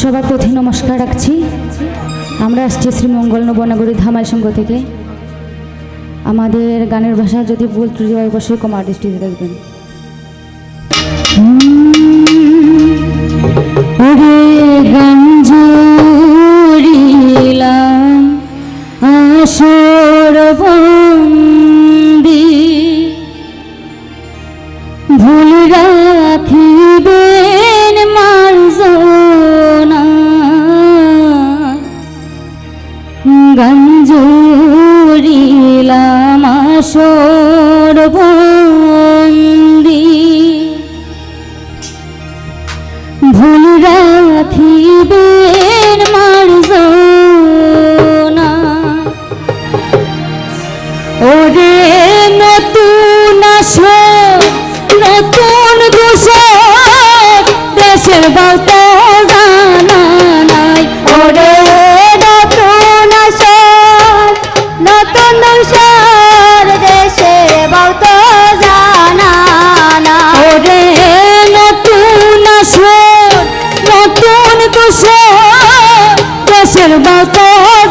সবার প্রতি নমস্কার রাখছি। আমরা আসছি শ্রীমঙ্গল নবনগরী ধামাই সংঘ থেকে। আমাদের গানের ভাষা যদি ভুল ত্রুটি হয় অবশ্যই ক্ষমার দৃষ্টিতে দেখবেন। ওরে গঞ্জুরিলাম আসর বন্দি, ভুল রাখিবেন মার্জনা। গঞ্জুরিলাম আসর বন্দি, ভুল রাখিবেন মার্জনা। ওরে নতুন আসর নতুন দোষর, দেশের বাউত জানা নাই। ওরে নতুন আসর নতুন দোষর, দেশের বাউত জানা নাই। ওরে নতুন আসর নতুন দোষর, দেশের বাউত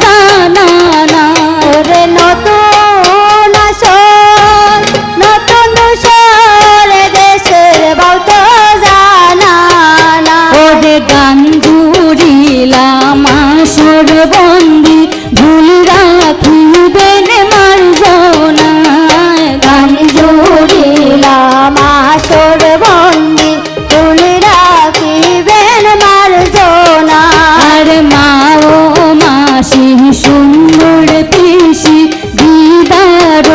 জানা নাই। ওরে নতুন আসর নতুন দোষর, দেশের বাউত জানা নাই। ওরে গান জুড়িলাম আসর বন্দি, ভুল রাখিবেন মার্জনা। গান জুড়িলাম আসর বন্দি, ভুল রাখিবেন মার্জনা। আর মা ও মাসি সুন্দর পিসি দিদার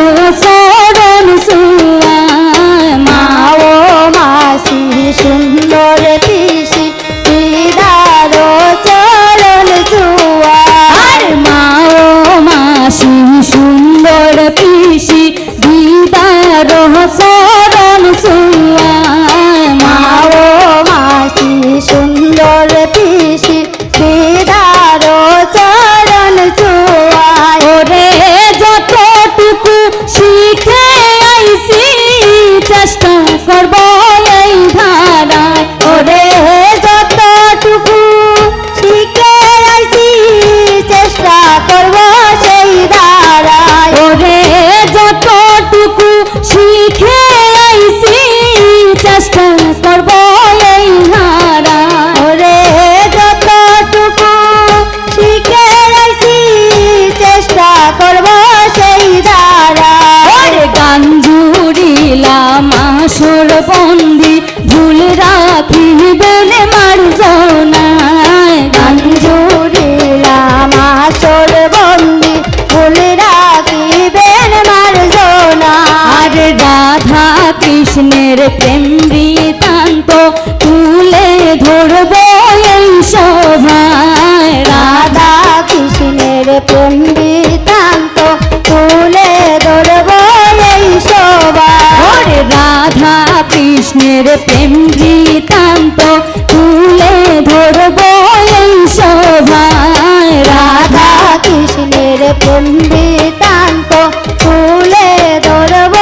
চরণ সুয়ায়। মা ও মাসি সুন্দর পিসি দিদার চরণ সুয়ায়। আর মা ও মাসি সুন্দর পিসি দিদার চরণ সুয়ায়। মা ও মাসি সুন্দর পিসি দিদার চরণ সুয়ায়। ওরে যতটুকু শিখে আইছি, চেষ্টা করব এই ধারায়। ওরে যতটুকু শিখে আইছি, চেষ্টা করব সেই ধারায়। ওরে যতটুকু শিখে আইছি, চেষ্টা করব এই ধারায়। ওরে যতটুকু শিখে আইছি, চেষ্টা করব সেই ধারায়। ওরে গান জুড়িলাম আসর বন্দি, ভুল রাখিবেন মার্জনা। গান জুড়িলাম আসর বন্দি, ভুল রাখিবেন মার্জনা। আর রাধা কৃষ্ণের প্রেম বৃত্তান্ত তুলে ধরব এই সভায়। রাধা কৃষ্ণের প্রেম বৃত্তান্ত তুলে ধরব এই সভায়। রাধা কৃষ্ণের প্রেম বৃত্তান্ত তুলে ধরব এই সভায়। রাধা কৃষ্ণের প্রেম বৃত্তান্ত তুলে ধরব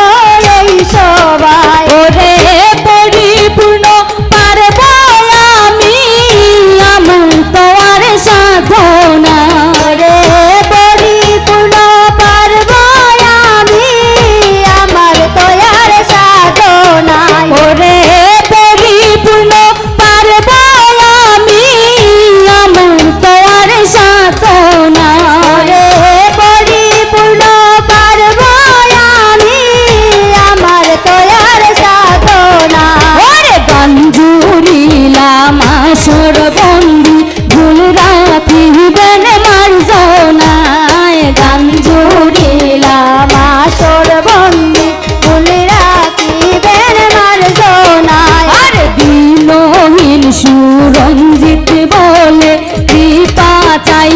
এই সভায়। ওরে পরিপূর্ণ পারব আমি, আমার তো আর সাধনা। ওরে পরিপূর্ণ পারব আমি, আমার তো আর সাধনা। ওরে পরিপূর্ণ পারব আমি, আমার তো আর সাধনা। ওরে পরিপূর্ণ পারব আমি, আমার তো আর সাধনা। ওরে গান জুড়িলাম আসর বন্দি, ভুল রাখিবেন মার্জনা। গান জুড়িলাম আসর বন্দি, ভুল রাখিবেন মার্জনা। আর দিনহীন সুরঞ্জিত বলে কৃপা চাই।